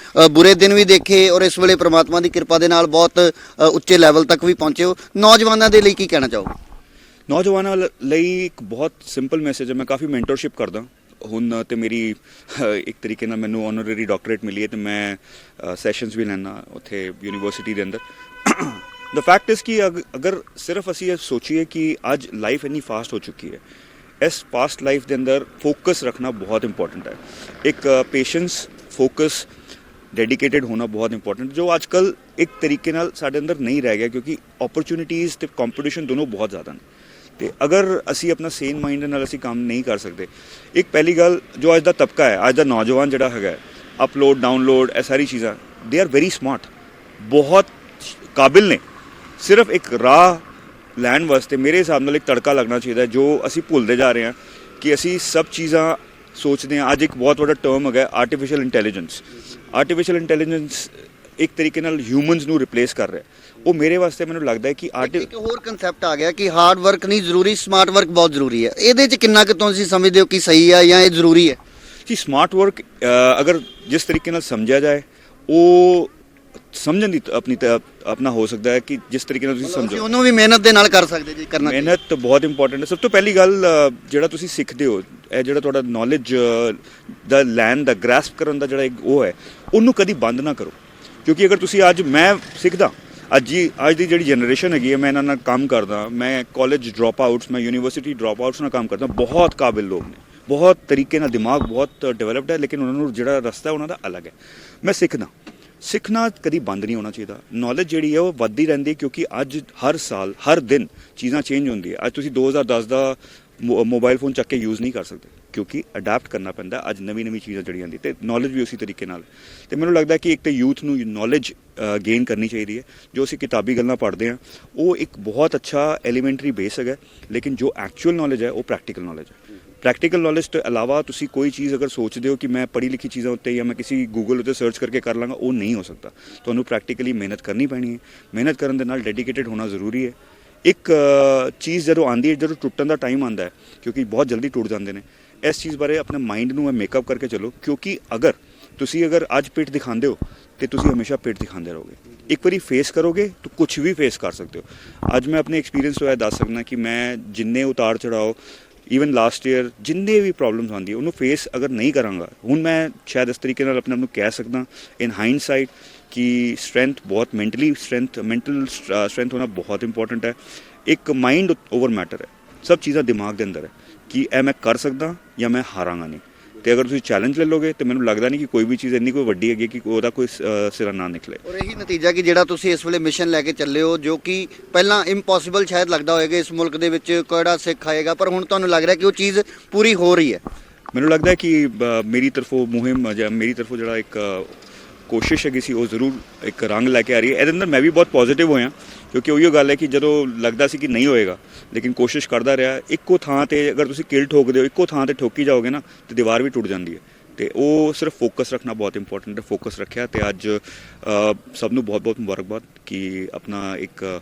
Speaker 1: ਬੁਰੇ ਦਿਨ ਵੀ ਦੇਖੇ ਔਰ ਇਸ ਵੇਲੇ ਪ੍ਰਮਾਤਮਾ ਦੀ ਕਿਰਪਾ ਦੇ ਨਾਲ ਬਹੁਤ ਉੱਚੇ ਲੈਵਲ ਤੱਕ ਵੀ ਪਹੁੰਚੇ ਹੋ। ਨੌਜਵਾਨਾਂ ਦੇ ਲਈ ਕੀ ਕਹਿਣਾ ਚਾਹੋਗੇ?
Speaker 2: ਨੌਜਵਾਨਾਂ ਲਈ ਇੱਕ ਬਹੁਤ ਸਿੰਪਲ ਮੈਸੇਜ ਹੈ। ਮੈਂ ਕਾਫੀ ਮੈਂਟਰਸ਼ਿਪ ਕਰਦਾ ਹੁਣ, ਤੇ ਮੇਰੀ ਇੱਕ ਤਰੀਕੇ ਨਾਲ ਮੈਨੂੰ ਆਨਰਰੀ ਡਾਕਟਰੇਟ ਮਿਲੀ ਹੈ, ਤੇ ਮੈਂ ਸੈਸ਼ਨਸ ਵੀ ਲੈਣਾ ਉੱਥੇ ਯੂਨੀਵਰਸਿਟੀ ਦੇ ਅੰਦਰ। ਦ ਫੈਕਟ ਇਜ਼ ਕਿ ਅਗਰ ਸਿਰਫ ਅਸੀਂ ਇਹ ਸੋਚੀਏ ਕਿ ਅੱਜ ਲਾਈਫ ਇੰਨੀ ਫਾਸਟ ਹੋ ਚੁੱਕੀ ਹੈ, ਇਸ ਫਾਸਟ ਲਾਈਫ ਦੇ ਅੰਦਰ ਫੋਕਸ ਰੱਖਣਾ ਬਹੁਤ ਇੰਪੋਰਟੈਂਟ ਹੈ। ਇੱਕ ਪੇਸ਼ੈਂਸ, ਫੋਕਸ, ਡੈਡੀਕੇਟਿਡ ਹੋਣਾ ਬਹੁਤ ਇੰਪੋਰਟੈਂਟ, ਜੋ ਅੱਜ ਕੱਲ੍ਹ ਇੱਕ ਤਰੀਕੇ ਨਾਲ ਸਾਡੇ ਅੰਦਰ ਨਹੀਂ ਰਹਿ ਗਿਆ, ਕਿਉਂਕਿ ਓਪਰਚੁਨਿਟੀਜ਼ ਤੇ ਕੰਪੀਟੀਸ਼ਨ ਦੋਨੋਂ ਬਹੁਤ ਜ਼ਿਆਦਾ ਨੇ। ਤੇ ਅਗਰ ਅਸੀਂ ਆਪਣਾ ਸੇਨ ਮਾਈਂਡ ਨਾਲ ਅਸੀਂ ਕੰਮ ਨਹੀਂ ਕਰ ਸਕਦੇ, ਇੱਕ ਪਹਿਲੀ ਗੱਲ ਜੋ ਅੱਜ ਦਾ ਤਬਕਾ ਹੈ, ਅੱਜ ਦਾ ਨੌਜਵਾਨ ਜਿਹੜਾ ਹੈਗਾ, ਅਪਲੋਡ ਡਾਊਨਲੋਡ ਇਹ ਸਾਰੀ ਚੀਜ਼ਾਂ, ਦੇ ਆਰ ਵੈਰੀ ਸਮਾਰਟ, ਬਹੁਤ ਕਾਬਿਲ ਨੇ। ਸਿਰਫ ਇੱਕ ਰਾਹ ਲੈਣ ਵਾਸਤੇ ਮੇਰੇ ਹਿਸਾਬ ਨਾਲ ਇੱਕ ਤੜਕਾ ਲੱਗਣਾ ਚਾਹੀਦਾ, ਜੋ ਅਸੀਂ ਭੁੱਲਦੇ ਜਾ ਰਹੇ ਹਾਂ ਕਿ ਅਸੀਂ ਸਭ ਚੀਜ਼ਾਂ ਸੋਚਦੇ ਹਾਂ। ਅੱਜ ਇੱਕ ਬਹੁਤ ਵੱਡਾ ਟਰਮ ਹੈਗਾ ਆਰਟੀਫਿਸ਼ੀਅਲ ਇੰਟੈਲੀਜੈਂਸ। ਆਰਟੀਫਿਸ਼ੀਅਲ ਇੰਟੈਲੀਜੈਂਸ ਇੱਕ ਤਰੀਕੇ ਨਾਲ ਹਿਊਮਨਸ ਨੂੰ ਰਿਪਲੇਸ ਕਰ ਰਿਹਾ। ਉਹ ਮੇਰੇ ਵਾਸਤੇ ਮੈਨੂੰ ਲੱਗਦਾ ਹੈ ਕਿ
Speaker 1: ਇੱਕ ਹੋਰ ਕਨਸੈਪਟ ਆ ਗਿਆ ਕਿ ਹਾਰਡ ਵਰਕ ਨਹੀਂ ਜ਼ਰੂਰੀ, ਸਮਾਰਟ ਵਰਕ ਬਹੁਤ ਜ਼ਰੂਰੀ ਹੈ। ਇਹਦੇ 'ਚ ਕਿੰਨਾ ਕੁ ਤੁਸੀਂ ਸਮਝਦੇ ਹੋ ਕਿ ਸਹੀ ਹੈ ਜਾਂ ਇਹ ਜ਼ਰੂਰੀ ਹੈ?
Speaker 2: ਜੀ ਸਮਾਰਟ ਵਰਕ ਅਗਰ ਜਿਸ ਤਰੀਕੇ ਨਾਲ ਸਮਝਿਆ ਜਾਏ, ਉਹ ਸਮਝਣ ਦੀ ਆਪਣਾ ਹੋ ਸਕਦਾ ਹੈ ਕਿ ਜਿਸ ਤਰੀਕੇ ਨਾਲ ਤੁਸੀਂ ਸਮਝੋ,
Speaker 1: ਉਹਨੂੰ ਵੀ ਮਿਹਨਤ ਦੇ ਨਾਲ ਕਰ ਸਕਦੇ ਜੀ। ਕਰਨਾ
Speaker 2: ਮਿਹਨਤ ਬਹੁਤ ਇੰਪੋਰਟੈਂਟ ਹੈ। ਸਭ ਤੋਂ ਪਹਿਲੀ ਗੱਲ ਜਿਹੜਾ ਤੁਸੀਂ ਸਿੱਖਦੇ ਹੋ, ਇਹ ਜਿਹੜਾ ਤੁਹਾਡਾ ਨੌਲੇਜ ਦਾ ਲੈਣ ਦਾ ਗ੍ਰੈਸਪ ਕਰਨ ਦਾ ਜਿਹੜਾ ਇੱਕ ਉਹ ਹੈ, ਉਹਨੂੰ ਕਦੀ ਬੰਦ ਨਾ ਕਰੋ। ਕਿਉਂਕਿ ਅਗਰ ਤੁਸੀਂ ਅੱਜ ਮੈਂ ਸਿੱਖਦਾ, ਅੱਜ ਦੀ ਜਿਹੜੀ ਜਨਰੇਸ਼ਨ ਹੈਗੀ ਹੈ, ਮੈਂ ਇਹਨਾਂ ਨਾਲ ਕੰਮ ਕਰਦਾ, ਮੈਂ ਕਾਲਜ ਡ੍ਰੌਪ ਆਊਟਸ, ਮੈਂ ਯੂਨੀਵਰਸਿਟੀ ਡ੍ਰੌਪ ਆਊਟਸ ਨਾਲ ਕੰਮ ਕਰਦਾ। ਬਹੁਤ ਕਾਬਿਲ ਲੋਕ ਨੇ, ਬਹੁਤ ਤਰੀਕੇ ਨਾਲ ਦਿਮਾਗ ਬਹੁਤ ਡਿਵੈਲਪਡ ਹੈ, ਲੇਕਿਨ ਉਹਨਾਂ ਨੂੰ ਜਿਹੜਾ ਰਸਤਾ ਉਹਨਾਂ ਦਾ ਅਲੱਗ ਹੈ। ਮੈਂ ਸਿੱਖਣਾ ਕਦੀ ਬੰਦ ਨਹੀਂ ਹੋਣਾ ਚਾਹੀਦਾ। ਨੌਲੇਜ ਜਿਹੜੀ ਹੈ ਉਹ ਵੱਧਦੀ ਰਹਿੰਦੀ ਹੈ, ਕਿਉਂਕਿ ਅੱਜ ਹਰ ਸਾਲ ਹਰ ਦਿਨ ਚੀਜ਼ਾਂ ਚੇਂਜ ਹੁੰਦੀਆਂ। ਅੱਜ ਤੁਸੀਂ 2010 ਦਾ ਮੋਬਾਈਲ ਫੋਨ ਚੱਕ ਕੇ ਯੂਜ਼ ਨਹੀਂ ਕਰ ਸਕਦੇ, ਕਿਉਂਕਿ ਅਡੈਪਟ ਕਰਨਾ ਪੈਂਦਾ। ਅੱਜ ਨਵੀਂ ਚੀਜ਼ਾਂ ਜਿਹੜੀਆਂ ਆਉਂਦੀ, ਤੇ ਨੌਲੇਜ ਵੀ ਉਸੇ ਤਰੀਕੇ ਨਾਲ। ਤੇ ਮੈਨੂੰ ਲੱਗਦਾ ਕਿ ਇੱਕ ਤਾਂ ਯੂਥ ਨੂੰ ਨੌਲੇਜ ਗੇਨ ਕਰਨੀ ਚਾਹੀਦੀ ਹੈ। ਜੋ ਅਸੀਂ ਕਿਤਾਬੀ ਗੱਲਾਂ ਪੜ੍ਹਦੇ ਹਾਂ, ਉਹ ਇੱਕ ਬਹੁਤ ਅੱਛਾ ਐਲੀਮੈਂਟਰੀ ਬੇਸ ਹੈਗਾ, ਲੇਕਿਨ ਜੋ ਐਕਚੁਅਲ ਨੌਲੇਜ ਹੈ ਉਹ ਪ੍ਰੈਕਟੀਕਲ ਨੌਲੇਜ ਹੈ। ਪ੍ਰੈਕਟੀਕਲ ਨੌਲੇਜ ਤੋਂ ਇਲਾਵਾ ਤੁਸੀਂ ਕੋਈ ਚੀਜ਼ ਅਗਰ ਸੋਚਦੇ ਹੋ ਕਿ ਮੈਂ ਪੜ੍ਹੀ ਲਿਖੀ ਚੀਜ਼ਾਂ ਉੱਤੇ ਜਾਂ ਮੈਂ ਕਿਸੇ ਗੂਗਲ ਉੱਤੇ ਸਰਚ ਕਰਕੇ ਕਰ ਲਾਂਗਾ, ਉਹ ਨਹੀਂ ਹੋ ਸਕਦਾ। ਤੁਹਾਨੂੰ ਪ੍ਰੈਕਟੀਕਲੀ ਮਿਹਨਤ ਕਰਨੀ ਪੈਣੀ ਹੈ। ਮਿਹਨਤ ਕਰਨ ਦੇ ਨਾਲ ਡੈਡੀਕੇਟਿਡ ਹੋਣਾ ਜ਼ਰੂਰੀ ਹੈ। ਇੱਕ ਚੀਜ਼ ਜਦੋਂ ਆਉਂਦੀ ਹੈ, ਜਦੋਂ ਟੁੱਟਣ ਦਾ ਟਾਈਮ ਆਉਂਦਾ ਹੈ, ਕਿਉਂਕਿ ਬਹੁਤ ਜਲਦੀ ਟੁੱਟ ਜਾਂਦੇ ਨੇ, ਇਸ ਚੀਜ਼ ਬਾਰੇ ਆਪਣੇ ਮਾਈਂਡ ਨੂੰ ਮੇਕਅਪ ਕਰਕੇ ਚੱਲੋ। ਕਿਉਂਕਿ ਅਗਰ ਤੁਸੀਂ ਅੱਜ ਪਿੱਠ ਦਿਖਾਉਂਦੇ ਹੋ, ਤੇ ਤੁਸੀਂ ਹਮੇਸ਼ਾ ਪਿੱਠ ਦਿਖਾਉਂਦੇ ਰਹੋਗੇ। ਇੱਕ ਵਾਰੀ ਫੇਸ ਕਰੋਗੇ ਤਾਂ ਕੁਝ ਵੀ ਫੇਸ ਕਰ ਸਕਦੇ ਹੋ। ਅੱਜ ਮੈਂ ਆਪਣੇ ਐਕਸਪੀਰੀਅੰਸ ਤੋਂ ਇਹ ਦੱਸ ਸਕਦਾ ਕਿ ਮੈਂ ਜਿੰਨੇ ਉਤਾਰ ਚੜਾਓ, ਈਵਨ ਲਾਸਟ ਈਅਰ ਜਿੰਨੇ ਵੀ ਪ੍ਰੋਬਲਮਸ ਆਉਂਦੀ ਉਹਨੂੰ ਫੇਸ ਅਗਰ ਨਹੀਂ ਕਰਾਂਗਾ, ਹੁਣ ਮੈਂ ਸ਼ਾਇਦ ਇਸ ਤਰੀਕੇ ਨਾਲ ਆਪਣੇ ਆਪ ਨੂੰ ਕਹਿ ਸਕਦਾ ਇਨ ਹਾਈਂਡਸਾਈਟ ਕਿ ਸਟਰੈਂਥ ਬਹੁਤ ਮੈਂਟਲ ਸਟਰੈਂਥ ਹੋਣਾ ਬਹੁਤ ਇੰਪੋਰਟੈਂਟ ਹੈ। ਇੱਕ ਮਾਈਂਡ ਓਵਰ ਮੈਟਰ ਹੈ। ਸਭ ਚੀਜ਼ਾਂ ਦਿਮਾਗ ਦੇ ਅੰਦਰ ਹੈ ਕਿ ਇਹ ਮੈਂ ਕਰ ਸਕਦਾ ਜਾਂ ਮੈਂ ਹਾਰਾਂਗਾ ਨਹੀਂ। ਤੇ ਅਗਰ ਤੁਸੀਂ ਚੈਲੰਜ ਲੈ ਲੋਗੇ ਤੇ ਮੈਨੂੰ ਲੱਗਦਾ ਨਹੀਂ ਕਿ ਕੋਈ ਵੀ ਚੀਜ਼ ਇੰਨੀ ਕੋਈ ਵੱਡੀ ਹੈਗੀ ਕਿ ਉਹਦਾ ਕੋਈ ਸਿਰਾ ਨਾ ਨਿਕਲੇ।
Speaker 1: ਔਰ ਇਹੀ ਨਤੀਜਾ ਕਿ ਜਿਹੜਾ ਤੁਸੀਂ ਇਸ ਵੇਲੇ ਮਿਸ਼ਨ ਲੈ ਕੇ ਚੱਲੇ ਹੋ, ਜੋ ਕਿ ਪਹਿਲਾਂ ਇੰਪੋਸੀਬਲ ਸ਼ਾਇਦ ਲੱਗਦਾ ਹੋਵੇਗਾ ਇਸ ਮੁਲਕ ਦੇ ਵਿੱਚ ਕਿਹੜਾ ਸਿੱਖ ਆਏਗਾ, ਪਰ ਹੁਣ ਤੁਹਾਨੂੰ ਲੱਗ ਰਿਹਾ ਕਿ ਉਹ ਚੀਜ਼ ਪੂਰੀ ਹੋ ਰਹੀ ਹੈ।
Speaker 2: ਮੈਨੂੰ ਲੱਗਦਾ ਹੈ ਕਿ ਮੇਰੀ ਤਰਫੋਂ ਮੁਹਿੰਮ ਜਾਂ ਮੇਰੀ ਤਰਫੋਂ ਜਿਹੜਾ ਇੱਕ ਕੋਸ਼ਿਸ਼ ਹੈਗੀ ਸੀ, ਉਹ ਜ਼ਰੂਰ ਇੱਕ ਰੰਗ ਲੈ ਕੇ ਆ ਰਹੀ ਹੈ। ਇਹਦੇ ਅੰਦਰ ਮੈਂ ਵੀ ਬਹੁਤ ਪੋਜ਼ੀਟਿਵ ਹੋਇਆ, ਕਿਉਂਕਿ ਉਹੀਓ ਗੱਲ ਹੈ ਕਿ ਜਦੋਂ ਲੱਗਦਾ ਸੀ ਕਿ ਨਹੀਂ ਹੋਏਗਾ, ਲੇਕਿਨ ਕੋਸ਼ਿਸ਼ ਕਰਦਾ ਰਿਹਾ। ਇੱਕੋ ਥਾਂ ਤੇ ਅਗਰ ਤੁਸੀਂ ਕਿਲ ਠੋਕਦੇ ਹੋ, ਇੱਕੋ ਥਾਂ ਤੇ ਠੋਕੀ ਜਾਓਗੇ ਨਾ, ਤੇ ਦੀਵਾਰ ਵੀ ਟੁੱਟ ਜਾਂਦੀ ਹੈ। ਤੇ ਉਹ ਸਿਰਫ ਫੋਕਸ ਰੱਖਣਾ ਬਹੁਤ ਇੰਪੋਰਟੈਂਟ ਹੈ। ਫੋਕਸ ਰੱਖਿਆ, ਤੇ ਅੱਜ ਸਭ ਨੂੰ ਬਹੁਤ ਮੁਬਾਰਕਬਾਦ ਕਿ ਆਪਣਾ ਇੱਕ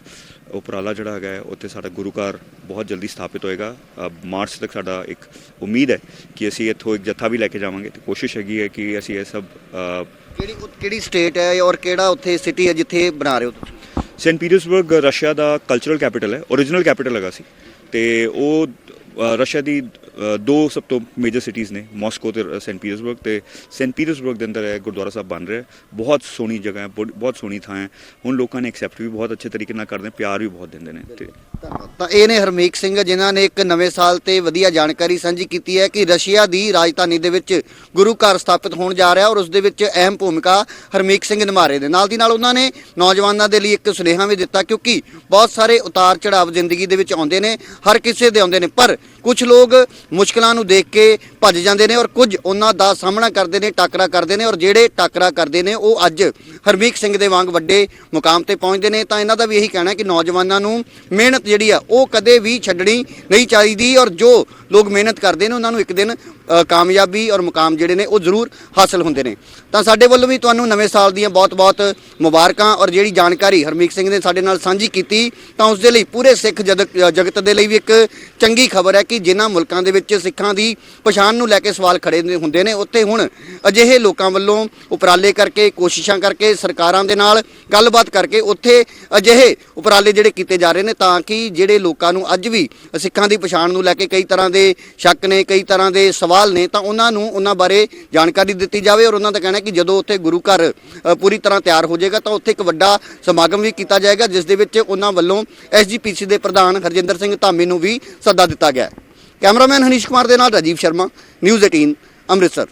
Speaker 2: ਉਪਰਾਲਾ ਜਿਹੜਾ ਹੈਗਾ ਉੱਥੇ ਸਾਡਾ ਗੁਰੂ ਘਰ ਬਹੁਤ ਜਲਦੀ ਸਥਾਪਿਤ ਹੋਏਗਾ। ਮਾਰਚ ਤੱਕ ਸਾਡਾ ਇੱਕ ਉਮੀਦ ਹੈ ਕਿ ਅਸੀਂ ਇੱਥੋਂ ਇੱਕ ਜੱਥਾ ਵੀ ਲੈ ਕੇ ਜਾਵਾਂਗੇ, ਤੇ ਕੋਸ਼ਿਸ਼ ਹੈਗੀ ਹੈ ਕਿ ਅਸੀਂ ਇਹ ਸਭ
Speaker 1: ਕਿਹੜੀ ਸਟੇਟ ਹੈ ਔਰ ਕਿਹੜਾ ਉੱਥੇ ਸਿਟੀ ਹੈ ਜਿੱਥੇ ਬਣਾ ਰਹੇ ਹੋ ਤੁਸੀਂ?
Speaker 2: ਸੈਂਟ ਪੀਟਰਸਬਰਗ ਰਸ਼ੀਆ ਦਾ ਕਲਚਰਲ ਕੈਪੀਟਲ ਹੈ, ਓਰੀਜਨਲ ਕੈਪੀਟਲ ਹੈਗਾ ਸੀ ਤੇ ਉਹ ਰਸ਼ੀਆ ਦੀ ਦੋ ਸਭ ਤੋਂ ਮੇਜਰ ਸਿਟੀਜ਼ ਨੇ, ਮਾਸਕੋ ਤੇ ਸੈਂਟ ਪੀਟਰਸਬਰਗ। ਤੇ ਸੈਂਟ ਪੀਟਰਸਬਰਗ ਦੇ ਅੰਦਰ ਇਹ ਗੁਰਦੁਆਰਾ ਸਾਹਿਬ ਬਣ ਰਿਹਾ, ਬਹੁਤ ਸੋਹਣੀ ਜਗ੍ਹਾ ਹੈ, ਬਹੁਤ ਸੋਹਣੀ ਥਾਂ ਹੈ। ਹੁਣ ਲੋਕਾਂ ਨੇ ਐਕਸੈਪਟ ਵੀ ਬਹੁਤ ਅੱਛੇ ਤਰੀਕੇ ਨਾਲ ਕਰਦੇ, ਪਿਆਰ ਵੀ ਬਹੁਤ ਦਿੰਦੇ ਨੇ। ਤੇ
Speaker 1: ਤਾਂ ਇਹ ਨੇ ਹਰਮੀਤ ਸਿੰਘ, ਜਿਨ੍ਹਾਂ ਨੇ ਇੱਕ ਨਵੇਂ ਸਾਲ ਤੇ ਵਧੀਆ ਜਾਣਕਾਰੀ ਸਾਂਝੀ ਕੀਤੀ ਹੈ ਕਿ ਰਸ਼ੀਆ ਦੀ ਰਾਜਧਾਨੀ ਦੇ ਵਿੱਚ ਗੁਰੂ ਘਰ ਸਥਾਪਿਤ ਹੋਣ ਜਾ ਰਿਹਾ ਔਰ ਉਸ ਦੇ ਵਿੱਚ ਅਹਿਮ ਭੂਮਿਕਾ ਹਰਮੀਤ ਸਿੰਘ ਨਿਭਾ ਰਹੇ ਨੇ। ਨਾਲ ਦੀ ਨਾਲ ਉਹਨਾਂ ਨੇ ਨੌਜਵਾਨਾਂ ਦੇ ਲਈ ਇੱਕ ਸੁਨੇਹਾ ਵੀ ਦਿੱਤਾ, ਕਿਉਂਕਿ ਬਹੁਤ ਸਾਰੇ ਉਤਾਰ ਚੜਾਵ ਜ਼ਿੰਦਗੀ ਦੇ ਵਿੱਚ ਆਉਂਦੇ ਨੇ, ਹਰ ਕਿਸੇ ਦੇ ਆਉਂਦੇ ਨੇ, ਪਰ ਕੁਝ ਲੋਕ ਮੁਸ਼ਕਲਾਂ ਨੂੰ ਦੇਖ ਕੇ ਭੱਜ ਜਾਂਦੇ ਨੇ ਔਰ ਕੁਝ ਉਹਨਾਂ ਦਾ ਸਾਹਮਣਾ ਕਰਦੇ ਨੇ, ਟਾਕਰਾ ਕਰਦੇ ਨੇ, ਔਰ ਜਿਹੜੇ ਟਾਕਰਾ ਕਰਦੇ ਨੇ ਉਹ ਅੱਜ ਹਰਮੀਤ ਸਿੰਘ ਦੇ ਵਾਂਗ ਵੱਡੇ ਮੁਕਾਮ ਤੇ ਪਹੁੰਚਦੇ ਨੇ। ਤਾਂ ਇਹਨਾਂ ਦਾ ਵੀ ਇਹੀ ਕਹਿਣਾ ਕਿ ਨੌਜਵਾਨਾਂ ਨੂੰ ਮਿਹਨਤ ਜਿਹੜੀ ਆ ਉਹ ਕਦੇ ਵੀ ਛੱਡਣੀ ਨਹੀਂ ਚਾਹੀਦੀ ਔਰ ਜੋ ਲੋਕ ਮਿਹਨਤ ਕਰਦੇ ਨੇ ਉਹਨਾਂ ਨੂੰ ਇੱਕ ਦਿਨ ਕਾਮਯਾਬੀ ਔਰ ਮੁਕਾਮ ਜਿਹੜੇ ਨੇ ਉਹ ਜ਼ਰੂਰ ਹਾਸਲ ਹੁੰਦੇ ਨੇ। ਤਾਂ ਸਾਡੇ ਵੱਲੋਂ ਵੀ ਤੁਹਾਨੂੰ ਨਵੇਂ ਸਾਲ ਦੀਆਂ ਬਹੁਤ-ਬਹੁਤ ਮੁਬਾਰਕਾਂ। ਔਰ ਜਿਹੜੀ ਜਾਣਕਾਰੀ ਹਰਮੀਤ ਸਿੰਘ ਨੇ ਸਾਡੇ ਨਾਲ ਸਾਂਝੀ ਕੀਤੀ ਤਾਂ ਉਸ ਦੇ ਲਈ ਪੂਰੇ ਸਿੱਖ ਜਗਤ ਦੇ ਲਈ ਵੀ ਇੱਕ ਚੰਗੀ ਖਬਰ ਹੈ ਕਿ ਜਿਨ੍ਹਾਂ ਮੁਲਕਾਂ ਦੇ ਵਿੱਚ ਸਿੱਖਾਂ ਦੀ ਪਛਾਣ ਨੂੰ ਲੈ ਕੇ ਸਵਾਲ ਖੜੇ ਹੁੰਦੇ ਨੇ, ਉੱਥੇ ਹੁਣ ਅਜਿਹੇ ਲੋਕਾਂ ਵੱਲੋਂ ਉਪਰਾਲੇ ਕਰਕੇ, ਕੋਸ਼ਿਸ਼ਾਂ ਕਰਕੇ, ਸਰਕਾਰਾਂ ਦੇ ਨਾਲ ਗੱਲਬਾਤ ਕਰਕੇ ਉੱਥੇ ਅਜਿਹੇ ਉਪਰਾਲੇ ਜਿਹੜੇ ਕੀਤੇ ਜਾ ਰਹੇ ਨੇ ਤਾਂ ਕਿ ਜਿਹੜੇ ਲੋਕਾਂ ਨੂੰ ਅੱਜ ਵੀ ਸਿੱਖਾਂ ਦੀ ਪਛਾਣ ਨੂੰ ਲੈ ਕੇ ਕਈ ਤਰ੍ਹਾਂ ਦੇ ਸ਼ੱਕ ਨੇ, ਕਈ ਤਰ੍ਹਾਂ ਦੇ ਸਵਾਲ ਨੇ, ਤਾਂ ਉਹਨਾਂ ਨੂੰ ਉਹਨਾਂ ਬਾਰੇ ਜਾਣਕਾਰੀ ਦਿੱਤੀ ਜਾਵੇ। ਔਰ ਉਹਨਾਂ ਦਾ ਕਹਿਣਾ ਕਿ ਜਦੋਂ ਉੱਥੇ ਗੁਰੂ ਘਰ ਪੂਰੀ ਤਰ੍ਹਾਂ ਤਿਆਰ ਹੋ ਜਾਏਗਾ ਤਾਂ ਉੱਥੇ ਇੱਕ ਵੱਡਾ ਸਮਾਗਮ ਵੀ ਕੀਤਾ ਜਾਏਗਾ, ਜਿਸ ਦੇ ਵਿੱਚ ਉਹਨਾਂ ਵੱਲੋਂ SGPC ਦੇ ਪ੍ਰਧਾਨ ਹਰਜਿੰਦਰ ਸਿੰਘ ਧਾਮੀ ਨੂੰ ਵੀ ਸੱਦਾ ਦਿੱਤਾ ਗਿਆ ਹੈ। ਕੈਮਰਾਮੈਨ ਹਨੀਸ਼ ਕੁਮਾਰ ਦੇ ਨਾਲ ਰਾਜੀਵ ਸ਼ਰਮਾ, ਨਿਊਜ਼ 18 ਅੰਮ੍ਰਿਤਸਰ।